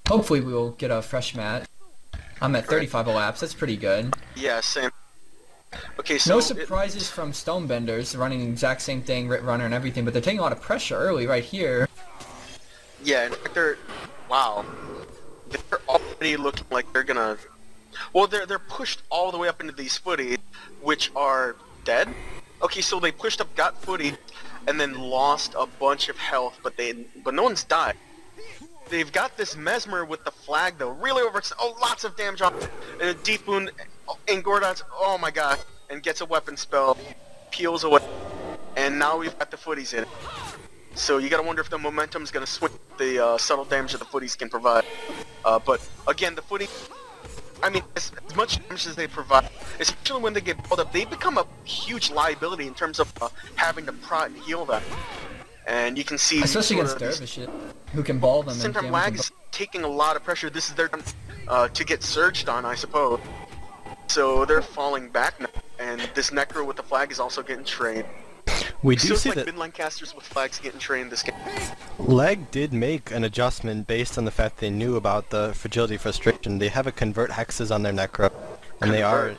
Hopefully we will get a fresh mat. I'm at 35 laps. That's pretty good. Yeah, same. Okay, so No surprises from Stonebenders running the exact same thing, Rit Runner and everything, but they're taking a lot of pressure early right here. yeah, in fact, wow, they're already looking like they're gonna. Well, they're pushed all the way up into these footies, which are dead. Okay, so they pushed up, got footy, and then lost a bunch of health, but no one's died. They've got this Mesmer with the flag though, really over. Oh, lots of damage on and a deep wound, and Gordon's. Oh my god, and gets a weapon spell, peels away, and now we've got the footies in. So you gotta wonder if the momentum's gonna swing the subtle damage that the footies can provide. But again, the footy. I mean, as much damage as they provide, especially when they get balled up, they become a huge liability in terms of having to prod and heal them. And you can see, especially against Dervishes, who can ball them. Same time, LaG is taking a lot of pressure. This is their time to get surged on, I suppose. So they're falling back now, and this Necro with the flag is also getting trained. We do see like that mid-Lancasters with flags getting trained this game. LaG did make an adjustment based on the fact they knew about the fragility frustration. They have a convert hexes on their Necro, and they are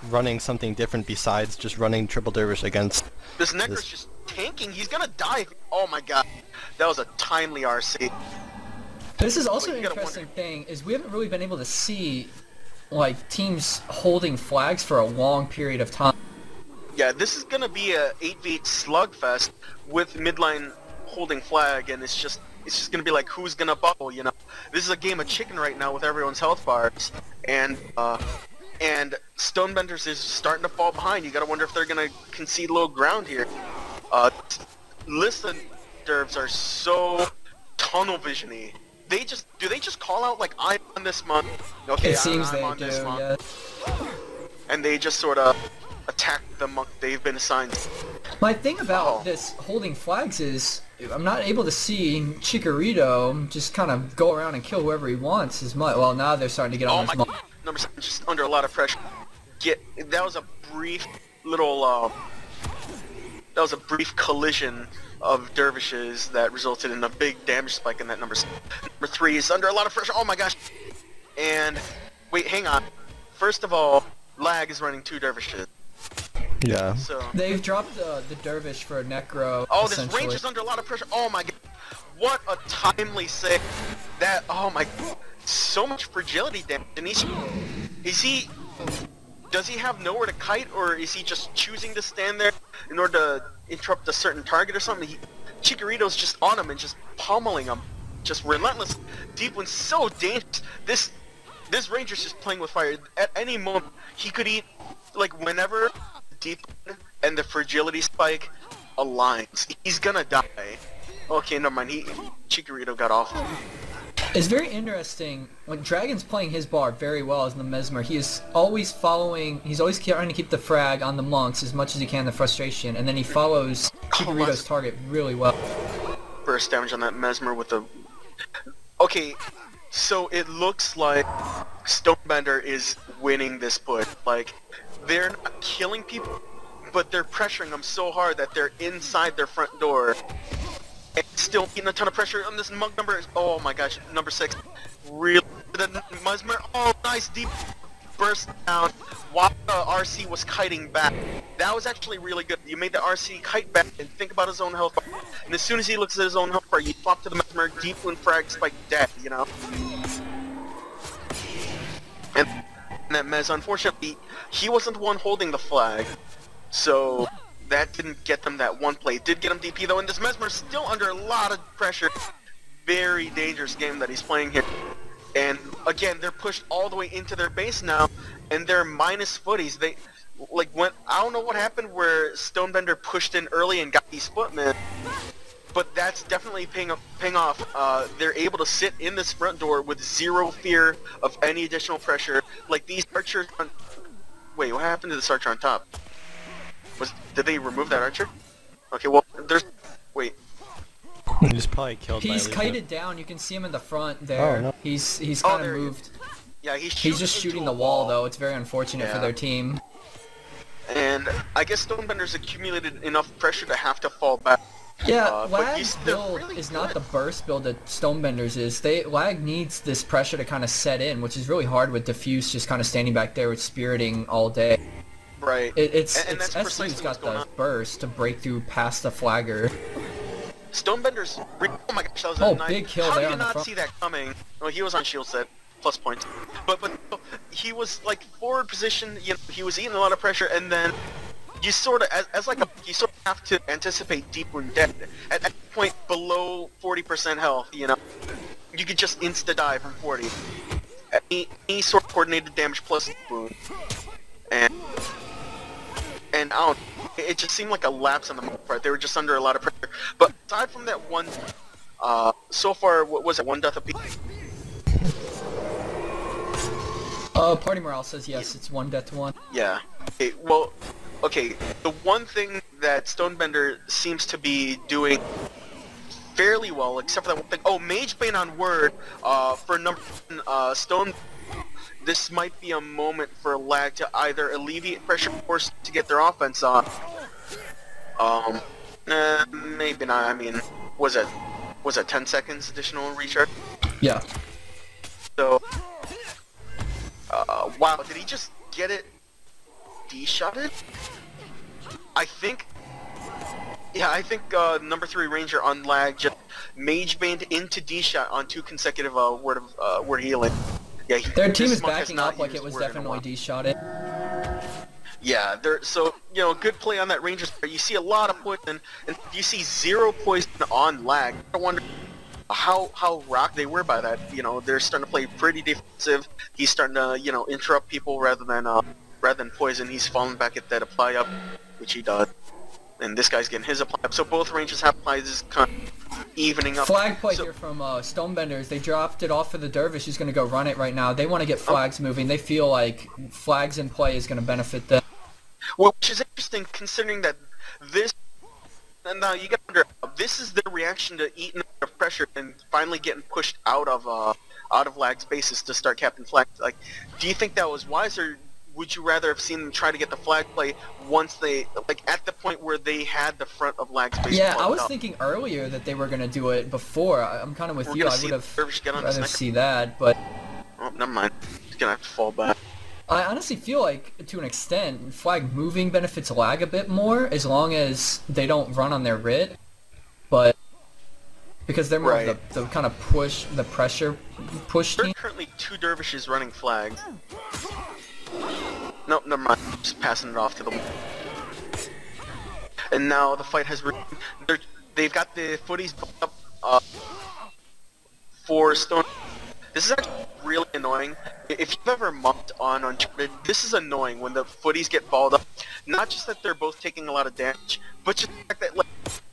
running something different besides just running triple dervish against. This Necro's just tanking. He's gonna die. Oh my god, that was a timely RC. This is also an interesting thing, is we haven't really been able to see like teams holding flags for a long period of time. Yeah, this is gonna be a 8v8 slugfest with midline holding flag, and it's just gonna be like who's gonna bubble, you know. This is a game of chicken right now with everyone's health bars, and Stonebenders is starting to fall behind. You gotta wonder if they're gonna concede low ground here. Listen, Dervs are so tunnel vision-y. Do they just call out like I'm on this month? Okay, it seems I'm they on do, this month. yeah. And they just sort of attack the monk they've been assigned. My thing about this holding flags is I'm not able to see Chikorito just kind of go around and kill whoever he wants as much. Well, now they're starting to get on his monk. Number 7 just under a lot of pressure. That was a brief little that was a brief collision of dervishes that resulted in a big damage spike in that number 7. Number 3 is under a lot of pressure. Oh my gosh. And wait, hang on. First of all, LaG is running 2 dervishes. Yeah. So they've dropped the dervish for a Necro. Oh, this Ranger's under a lot of pressure. Oh my god. What a timely save. That, oh my god. So much fragility damage. And does he have nowhere to kite, or is he just choosing to stand there in order to interrupt a certain target or something? Chikorito's just on him and just pummeling him. Just relentless. Deep Wind's so dangerous. This Ranger's just playing with fire. At any moment, he could eat, like whenever Deep Wind and the fragility spike aligns, he's gonna die. Okay, never mind. Chikorito got off. It's very interesting when Dragon's playing his bar very well as the Mesmer. He is always following. He's always trying to keep the frag on the monks as much as he can, the frustration, and then he follows Chikorito's target really well. Burst damage on that Mesmer with the. Okay, so it looks like Stonebender is winning this push. Like, they're not killing people, but they're pressuring them so hard that they're inside their front door. And still getting a ton of pressure on this monk number. Oh my gosh, number 6. Really, the Mesmer. Oh, nice deep burst down while the RC was kiting back. That was actually really good. You made the RC kite back and think about his own health bar. And as soon as he looks at his own health bar, you flop to the Mesmer, deep wind frag spike dead, you know? And that Mez, unfortunately, he wasn't the one holding the flag. So that didn't get them that one play. It did get him DP though, and this Mesmer's still under a lot of pressure. Very dangerous game that he's playing here. And again, they're pushed all the way into their base now, and they're minus footies. They, like, I don't know what happened where Stonebender pushed in early and got these footmen, but that's definitely paying off. They're able to sit in this front door with zero fear of any additional pressure. Like these archers on... Wait, what happened to this archer on top? Did they remove that archer? Okay, well, there's... Wait. He just probably killed. He's kited down. You can see him in the front there. Oh, no. He's kind of moved. Yeah, he's just shooting the wall though. It's very unfortunate for their team. And I guess Stonebender's accumulated enough pressure to have to fall back. Yeah, LaG's build is not the burst build that Stonebenders is. LaG needs this pressure to kind of set in, which is really hard with Diffuse just kind of standing back there with Spiriting all day. Right. It's SU's got the burst to break through past the flagger. Stonebenders. Oh my gosh, that was a nice. Big kill How there did you on the not front. see that coming? Well, he was on shield set, plus points. But he was like forward position. You know, he was eating a lot of pressure, and then you sort of you sort of have to anticipate deep wound dead. At that point, below 40% health, you know, you could just insta die from 40. Any sort of coordinated damage plus deep wound, and I don't. It just seemed like a lapse on the part. They were just under a lot of pressure. But aside from that one, so far, what was it? One death apiece. Party Morale says yes, it's 1 death to 1. Yeah. Okay, well, okay, the one thing that Stonebender seems to be doing fairly well, except for that one thing. Oh, Mage Bane on Word, for number 1, Stone, this might be a moment for LaG to either alleviate pressure or to get their offense on. Maybe not, I mean, was it 10 seconds additional recharge? Yeah. So, wow, did he just get it D-shotted? I think number 3 Ranger on LaG just Mage Baned into D-shot on 2 consecutive word healing. Yeah, their team is backing up like it was definitely D-shotted. Yeah, so, you know, good play on that Ranger. You see a lot of poison, and you see 0 poison on LaG. I wonder how rocked they were by that. You know, they're starting to play pretty defensive. He's starting to, you know, interrupt people rather than poison. He's falling back at that apply up, which he does. And this guy's getting his apply up. So both Rangers have applies, kind of evening up. Flag play here from Stonebenders. They dropped it off for the Dervish, who's going to go run it right now. They want to get flags moving. They feel like flags in play is going to benefit them. Well, which is interesting considering that this. And now you got to wonder, this is their reaction to eating the pressure and finally getting pushed out of LaG's bases to start Captain Flag. Like, do you think that was wise, or would you rather have seen them try to get the flag play once they, like, at the point where they had the front of LaG's base? Yeah, I was thinking earlier that they were going to do it before. I'm kind of with you. I would have rather see that, but... Oh, never mind. He's going to have to fall back. I honestly feel like, to an extent, flag moving benefits LaG a bit more, as long as they don't run on their writ, but because they're more of the kind of push, the pressure push team. There are currently 2 dervishes running flags. Nope, never mind. Just passing it off to them. And now the fight has they've got the footies up for Stone. This is actually really annoying. If you've ever mocked on Uncharted, this is annoying when the footies get balled up. Not just that they're both taking a lot of damage, but just the fact that, like,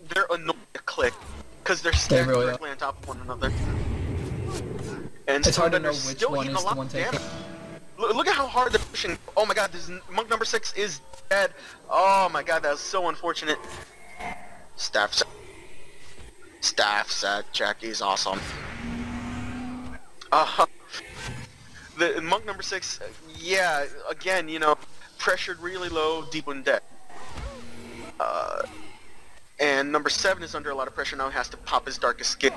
they're annoying to click because they're stacked directly on top of one another. And it's hard to know which still one is the one taking. Look at how hard they're pushing. Oh my god, this monk number 6 is dead. Oh my god, that was so unfortunate. Staff set. Jackie's awesome. The monk number 6, yeah, again, you know, pressured really low, deep wound dead. And number 7 is under a lot of pressure now. He has to pop his darkest skin,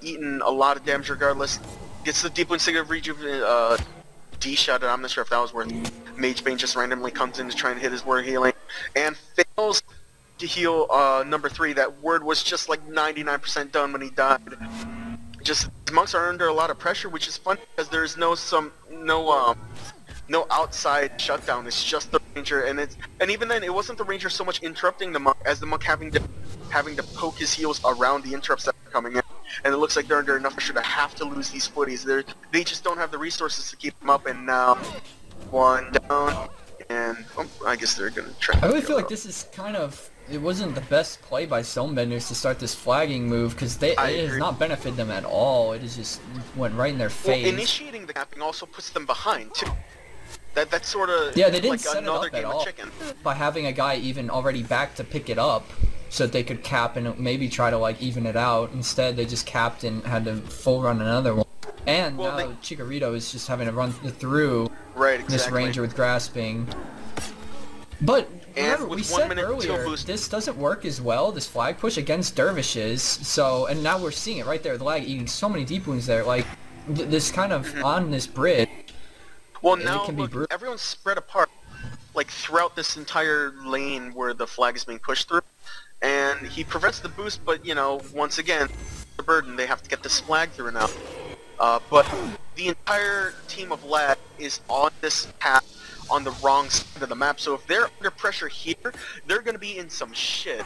eating a lot of damage regardless. Gets the deep wound sigil of D-shot. I'm not sure if that was worth it. Mage Bane just randomly comes in to try and hit his word healing, and fails to heal number 3. That word was just like 99% done when he died. Just monks are under a lot of pressure, which is fun because there's no outside shutdown. It's just the Ranger, and even then, it wasn't the Ranger so much interrupting the monk as the monk having to poke his heels around the interrupts that are coming in. And it looks like they're under enough pressure to have to lose these footies. They just don't have the resources to keep them up. And now, 1 down, and I guess they're gonna try. I really feel like this is kind of. It wasn't the best play by Stonebenders to start this flagging move because it has not benefited them at all. It just went right in their face. Well, initiating the capping also puts them behind too. That's sort of they didn't like set another it up game at all of chicken. By having a guy even already back to pick it up so that they could cap and maybe try to like even it out. Instead, they just capped and had to full run another one. And now Chikorito is just having to run through this Ranger with grasping. But remember, and we with said 1 minute till earlier, boost. this doesn't work as well, this flag push, against dervishes, so, and now we're seeing it right there, the lag eating so many deep wounds there, like, this kind of, on this bridge, Well, it now, can look, be everyone's spread apart, like, throughout this entire lane where the flag is being pushed through, and he prevents the boost, but, you know, once again, the burden, they have to get this flag through now. But the entire team of LaG is on this path on the wrong side of the map, so if they're under pressure here, they're going to be in some shit.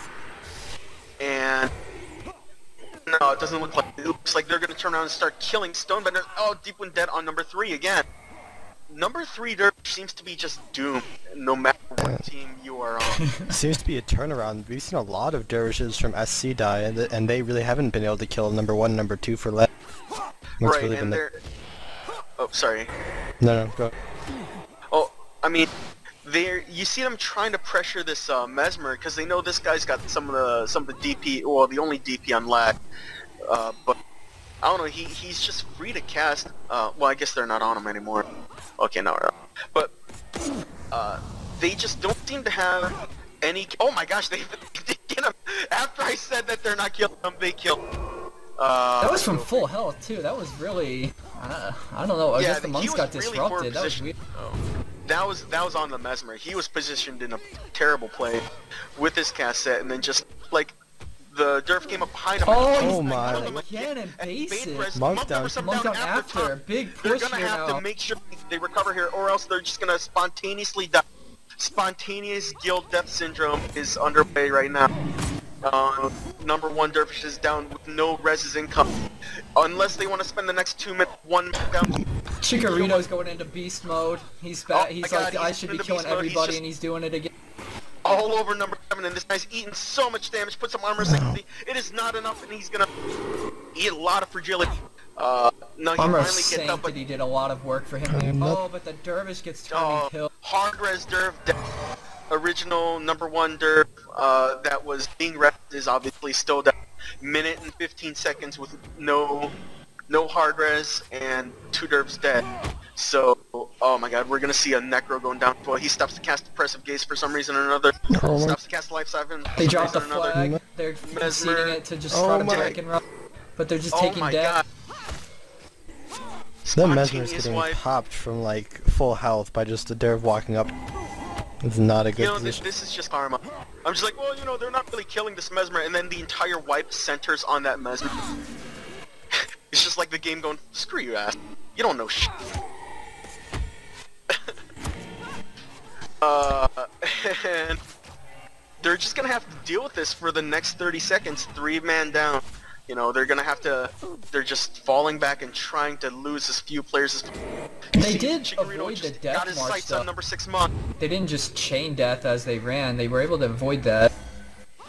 And no, it doesn't look like it. Looks like they're going to turn around and start killing Stonebender. Oh, Deep Wind dead on number 3 again. Number 3 Dervish seems to be just doomed, no matter what team you are on. Seems to be a turnaround. We've seen a lot of Dervishes from SC die, and they really haven't been able to kill number 1 and number 2 for LaG. Right, really and they're... Oh, sorry. No, go. Oh, I mean, you see them trying to pressure this Mesmer because they know this guy's got some of the DP, well, the only DP on LaG. But I don't know, he's just free to cast. Well, I guess they're not on him anymore. Okay, now we're on. But they just don't seem to have any. Oh my gosh, they get him after I said that they're not killing him. They kill him. That was from full health too. That was really, I don't know. I guess the monks got disrupted. Really that was weird. That was on the Mesmer. He was positioned in a terrible play with his cast set, and then just like the Derf came up behind him. Oh my! Again and basic. Monk down after. Big push. They're gonna have to make sure they recover here, or else they're just gonna spontaneously die. Spontaneous guild death syndrome is underway right now. Number 1 Dervish is down with no reses income. Unless they want to spend the next 2 minutes, 1 down. Chikorito's going into beast mode. He's he's like, I should be killing everybody, and he's doing it again. All over number 7, and this guy's eating so much damage. Put some armor safety. It is not enough, and he's gonna eat a lot of fragility. No, he Armor finally gets up, but he did a lot of work for him. Oh, but the Dervish gets turned and killed. Hard res Derv, original number 1 Derv that was being repped is obviously still down. Minute and 15 seconds with no hard res and 2 Dervs dead. So, oh my god, we're gonna see a Necro going down. Well, he stops to cast Oppressive Gaze for some reason or another. Stops to cast Life Siphon. They dropped the flag. They're conceding it to just try to break and run. But they're just taking death. That Mesmer's getting popped from like full health by just a Derv walking up. It's not a good position. This is just karma. I'm just like, well, you know, they're not really killing this Mesmer, and then the entire wipe centers on that Mesmer. It's just like the game going, screw you, ass. You don't know shit. And they're just gonna have to deal with this for the next 30 seconds. 3-man down. You know, they're gonna have to. They're just falling back and trying to lose as few players as. They did avoid the death march though. On number 6 month. They didn't just chain death as they ran. They were able to avoid that.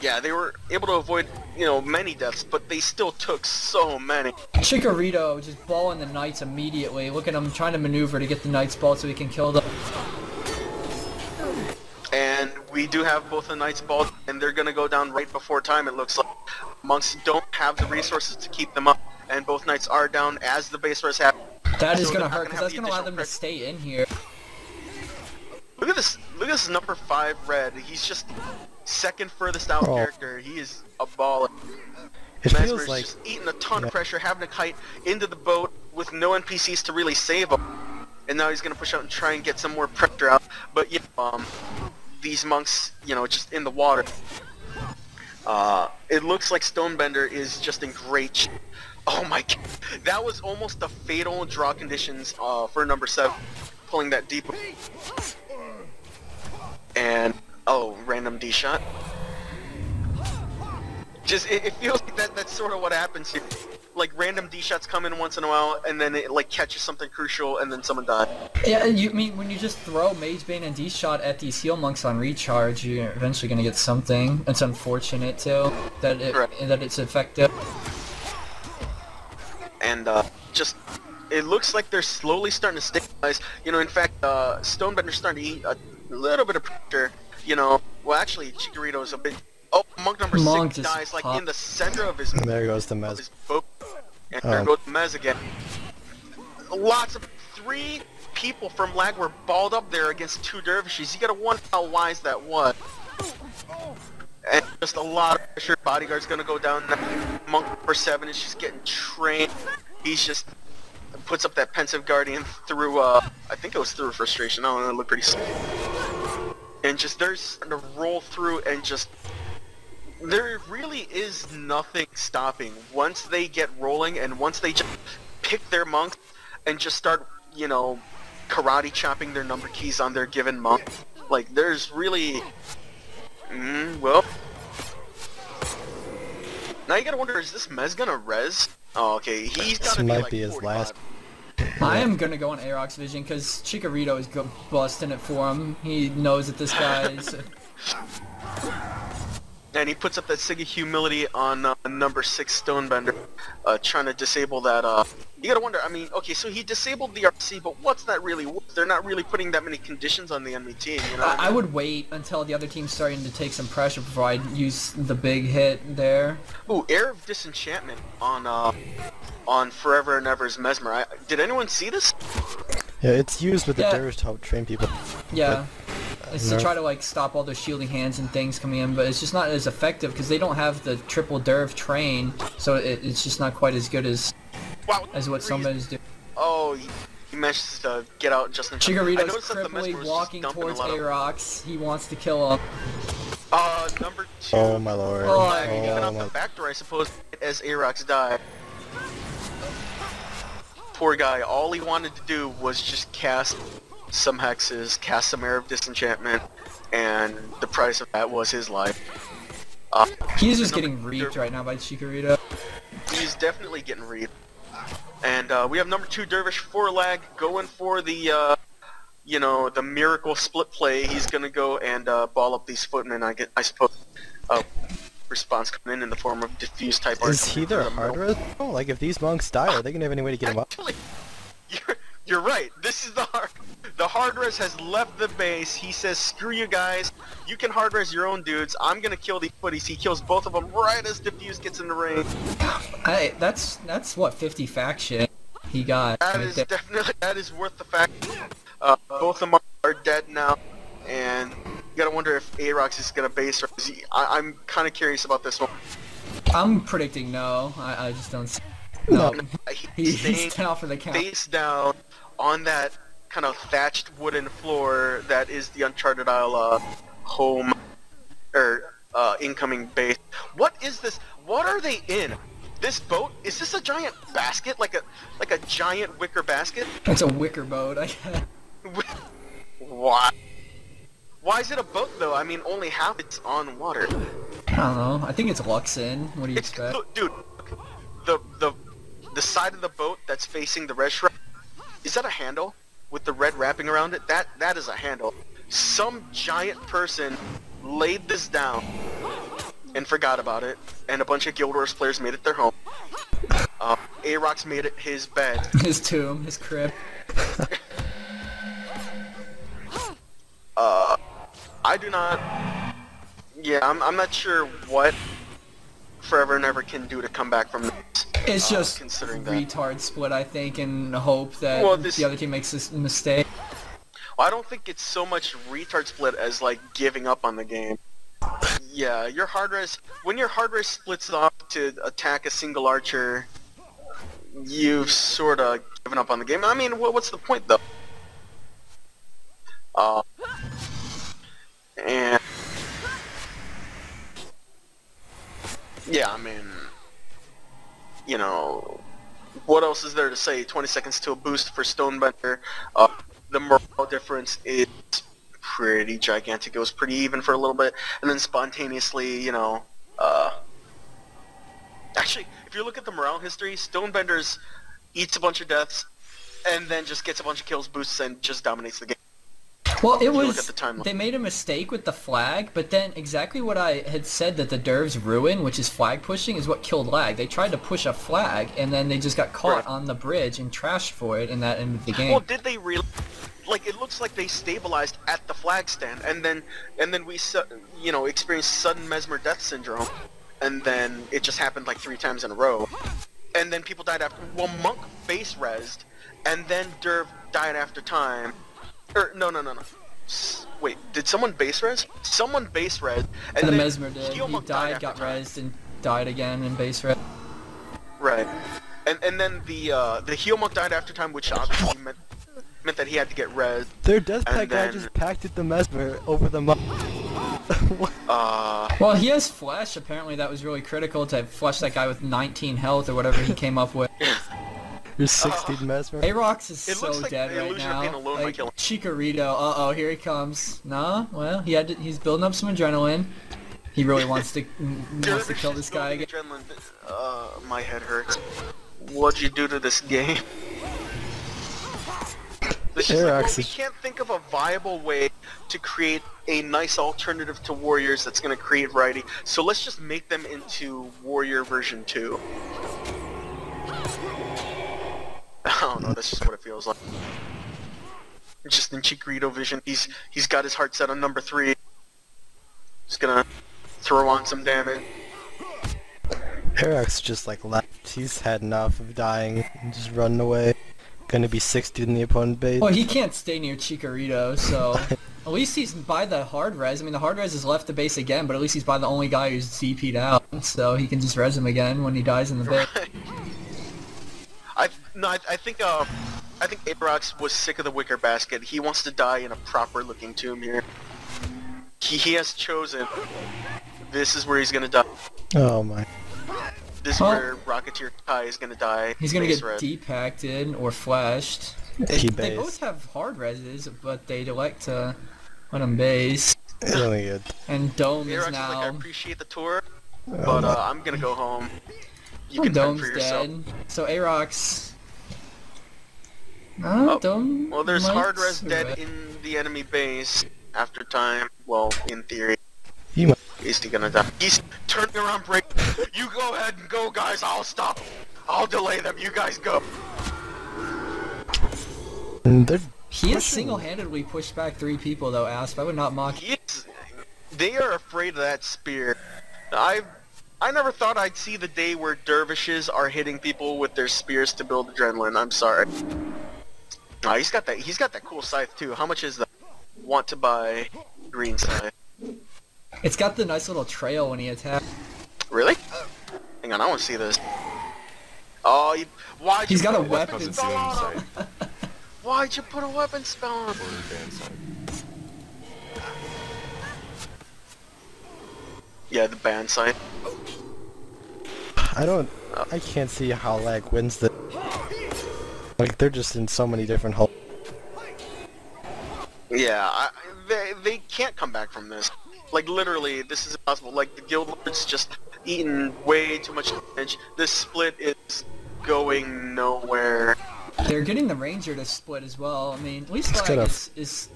Yeah, they were able to avoid, you know, many deaths, but they still took so many. Chikorito just balling the Knights immediately. Look at him trying to maneuver to get the Knights ball so he can kill them. And we do have both the Knights ball, and they're gonna go down right before time. It looks like monks don't have the resources to keep them up, and both Knights are down as the base res happens. That is gonna hurt because that's gonna allow them to stay in here. Look at this! Look at this number 5 red. He's just second furthest out character. He is a baller. It feels like just eating a ton of pressure, having to kite into the boat with no NPCs to really save him. And now he's gonna push out and try and get some more pressure out. But yeah, these monks, you know, just in the water. It looks like Stonebender is just in great shape. Oh my god, that was almost a fatal draw conditions for number 7, pulling that deep. And oh, random D shot. Just it feels like that's sort of what happens here. Like random D shots come in once in a while, and then it like catches something crucial, and then someone dies. Yeah, you mean when you just throw Mage Bane and D shot at these heal monks on recharge, you're eventually gonna get something. It's unfortunate too that it's effective. And just it looks like they're slowly starting to stabilize. You know, in fact, Stonebender's starting to eat a little bit of pressure. You know, well actually Chikorito's a bit. Oh, monk number 6 dies like in the center of his. There goes the Mez. And there goes the Mez again. Lots of 3 people from LaG were balled up there against 2 dervishes. You gotta wonder how wise that was. And just a lot of pressure. Bodyguard's gonna go down now. Monk for 7 is just getting trained. He's just puts up that pensive guardian through I think it was through frustration. I don't know, it looked pretty sick. And just they're starting to roll through, and just there really is nothing stopping once they get rolling, and once they just pick their monks and just start, you know, karate chopping their number keys on their given monk. Like, there's really well, now you gotta wonder, is this Mez gonna res? Oh, okay, he's gotta this be might like be his 45. last. I am gonna go on Arox's vision because Chikorito is busting it for him. He knows that this guy is. And he puts up that Sig of Humility on number 6 Stonebender, trying to disable that, you gotta wonder, I mean, okay, so he disabled the RC, but what's that really worth? They're not really putting that many conditions on the enemy team, you know what I I mean? would wait until the other team's starting to take some pressure before I use the big hit there. Ooh, Air of Disenchantment on Forever and Ever's Mesmer. Did anyone see this? Yeah, it's used with the dervish to help train people. Yeah. It's to No. try to like stop all those shielding hands and things coming in, but it's just not as effective because they don't have the triple derv train, so it's just not quite as good as what somebody's doing. Oh, he manages to get out just in time. Chikorito's cripply walking towards Arox. He wants to kill him. Number 2. Oh my lord. LaG, even Oh off my. the back door, I suppose, as Arox died. Poor guy, all he wanted to do was just cast some hexes, cast some Air of Disenchantment, and the price of that was his life. He's just getting reaped right now by Chikorito. He's definitely getting reaped. And we have number 2 Dervish for LaG going for the, you know, the miracle split play. He's gonna go and ball up these footmen. I suppose response coming in the form of diffuse type. Is he their hard res? Oh, like if these monks die, are they gonna have any way to get him up? Actually, you're right. This is the hard res has left the base. He says, "Screw you guys. You can hard res your own dudes. I'm gonna kill these footies." He kills both of them right as diffuse gets in the ring. That's what 50 faction he got. That right is there. definitely worth the fact. Both of them are dead now, and you gotta wonder if Arox is gonna base or is he, I'm kind of curious about this one. I'm predicting no. I just don't. No, he's staying down for the count. face down on that kind of thatched wooden floor that is the Uncharted Isle home or incoming base. What is this? What are they in? This boat? Is this a giant basket? Like a giant wicker basket? It's a wicker boat. I guess. Why? Why is it a boat though? I mean, only half it's on water. I don't know. I think it's Luxin. What do you expect? Look, dude, the side of the boat that's facing the red shrub, is that a handle with the red wrapping around it? That is a handle. Some giant person laid this down and forgot about it, and a bunch of Guild Wars players made it their home. Arox made it his bed. His tomb, his crib. I do not. Yeah, I'm not sure what Forever and Ever can do to come back from this. It's just considering that. retard split, I think, and hope that the other team makes this mistake. Well, I don't think it's so much retard split as like giving up on the game. Yeah, your hard res, when your hard res splits off to attack a single archer, you've sort of given up on the game. I mean, what's the point though? And yeah, I mean, you know, what else is there to say? 20 seconds to a boost for Stonebender. The morale difference is pretty gigantic. It was pretty even for a little bit, and then spontaneously, you know, actually, if you look at the morale history, Stonebender's eats a bunch of deaths, and then just gets a bunch of kills, boosts, and just dominates the game. Well, it look was, at the timeline. they made a mistake with the flag, but then exactly what I had said that the Dervs ruin, which is flag pushing, is what killed LaG. They tried to push a flag, and then they just got caught on the bridge and trashed for it, and that ended the game. Well, did they really? Like, it looks like they stabilized at the flag stand, and then we, you know, experienced sudden Mesmer death syndrome, and then it just happened like 3 times in a row, and then people died after. Well, Monk face rezzed, and then Derv died after time. No. Wait, did someone base res? Someone base res, and the then Mesmer did. He died, got rezzed, and died again in base res. Right. And then the heel monk died after time, which obviously meant that he had to get res. Their death pack guy just packed at the Mesmer over the monk. Well, he has flesh. Apparently that was really critical to flesh that guy with 19 health or whatever he came up with. You're 16 Mesmer. Aarox is so like dead right now. Like, Chikorito, uh-oh, here he comes. Nah, well, he's building up some adrenaline. He really wants to kill this guy again. My head hurts. What'd you do to this game? This is like, well, we can't think of a viable way to create a nice alternative to Warriors that's going to create variety, so let's just make them into Warrior version 2. I don't know, that's just what it feels like. Just in Chikorito vision, he's got his heart set on number 3. Just gonna throw on some damage. Aarox just like left. He's had enough of dying and just running away. Gonna be 60 in the opponent base. Well, he can't stay near Chikorito, so at least he's by the hard res. I mean, the hard res has left the base again, but at least he's by the only guy who's ZP'd out, so he can just res him again when he dies in the base. Right. I think Aarox was sick of the wicker basket. He wants to die in a proper looking tomb here. He has chosen. This is where he's gonna die. Oh my. This is where Rocketeer Kai is gonna die. He's gonna get depacted or flashed. They both have hard reses, but they'd elect to let him base. Really good. And Dome Aarox is now. Like, I appreciate the tour, but I'm gonna go home. You can Dome's fend for yourself. dead. So Aarox. Dome. Well, there's hard res dead in the enemy base after time. Well, in theory. Is he gonna die? He's turning around, break. You go ahead and go, guys. I'll stop. I'll delay them. You guys go. He has single-handedly pushed back 3 people, though, Asp. I would not mock him. They are afraid of that spear. I never thought I'd see the day where dervishes are hitting people with their spears to build adrenaline. I'm sorry. He's got that cool scythe too. How much is that? Want to buy green scythe. It's got the nice little trail when he attacks. Really? Hang on, I want to see this. Oh, why'd you put a weapon spell on him? Why'd you put a weapon spell on him? Yeah, the ban site. I can't see how LaG wins this. Like, they're just in so many different holes. Yeah, they can't come back from this. Like, literally, this is impossible. Like, the Guild Lord's just eaten way too much damage. This split is going nowhere. They're getting the Ranger to split as well. I mean, at least LaG is...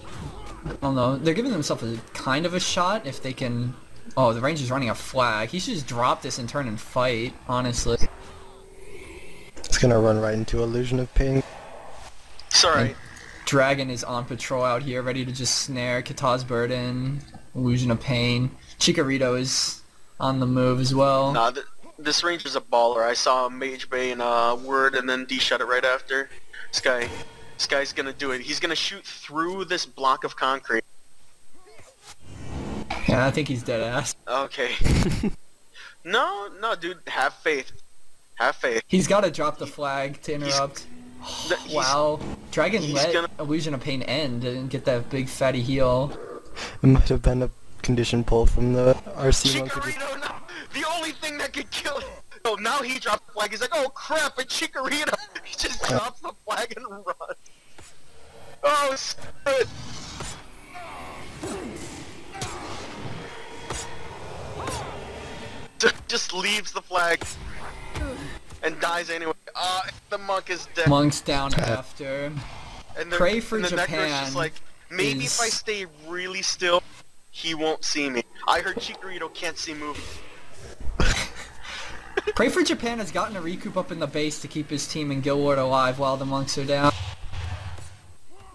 I don't know. They're giving themselves a kind of a shot if they can... Oh, the Ranger's running a flag. He should just drop this and turn and fight, honestly. It's gonna run right into Illusion of Pain. Sorry. And Dragon is on patrol out here, ready to just snare Kata's Burden, Illusion of Pain. Chikorito is on the move as well. Nah, this Ranger's a baller. I saw Mage Bay in Word and then D-shot it right after. This guy's gonna do it. He's gonna shoot through this block of concrete. Yeah, I think he's dead ass. Okay. No, dude, have faith. Have faith. He's gotta drop the flag to interrupt. Wow. Dragon let Illusion of Pain end and get that big fatty heal. It might have been a condition pull from the RC monkey. Chikorito, no! The only thing that could kill him! Oh, now he dropped the flag. He's like, oh crap, it's Chikorito! He just drops the flag and runs. Oh, it's good! Just leaves the flag and dies anyway. The monk is dead. Monk's down after. And Pray for the Japan. Necro's just like, maybe if I stay really still, he won't see me. I heard Chikorito can't see movement. Pray for Japan has gotten a recoup up in the base to keep his team and Guild Lord alive while the monks are down.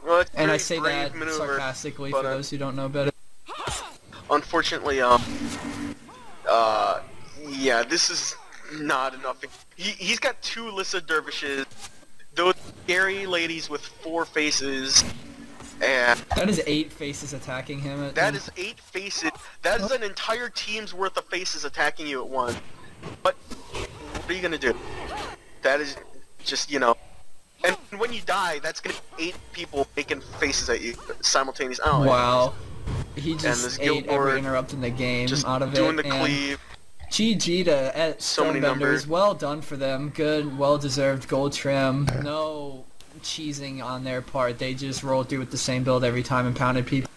Well, and I say that sarcastically for those who don't know better. Unfortunately, yeah, this is not enough. He's got 2 Lissa Dervishes. Those scary ladies with 4 faces, and that is 8 faces attacking him. That is 8 faces. That is an entire team's worth of faces attacking you at once. But what are you gonna do? That is just, you know. And when you die, that's gonna be 8 people making faces at you simultaneously. Oh, wow. He just ate every interrupt in the game out of it. Doing the cleave. GG to Stonebenders. Well done for them. Good, well-deserved gold trim. No cheesing on their part. They just rolled through with the same build every time and pounded people.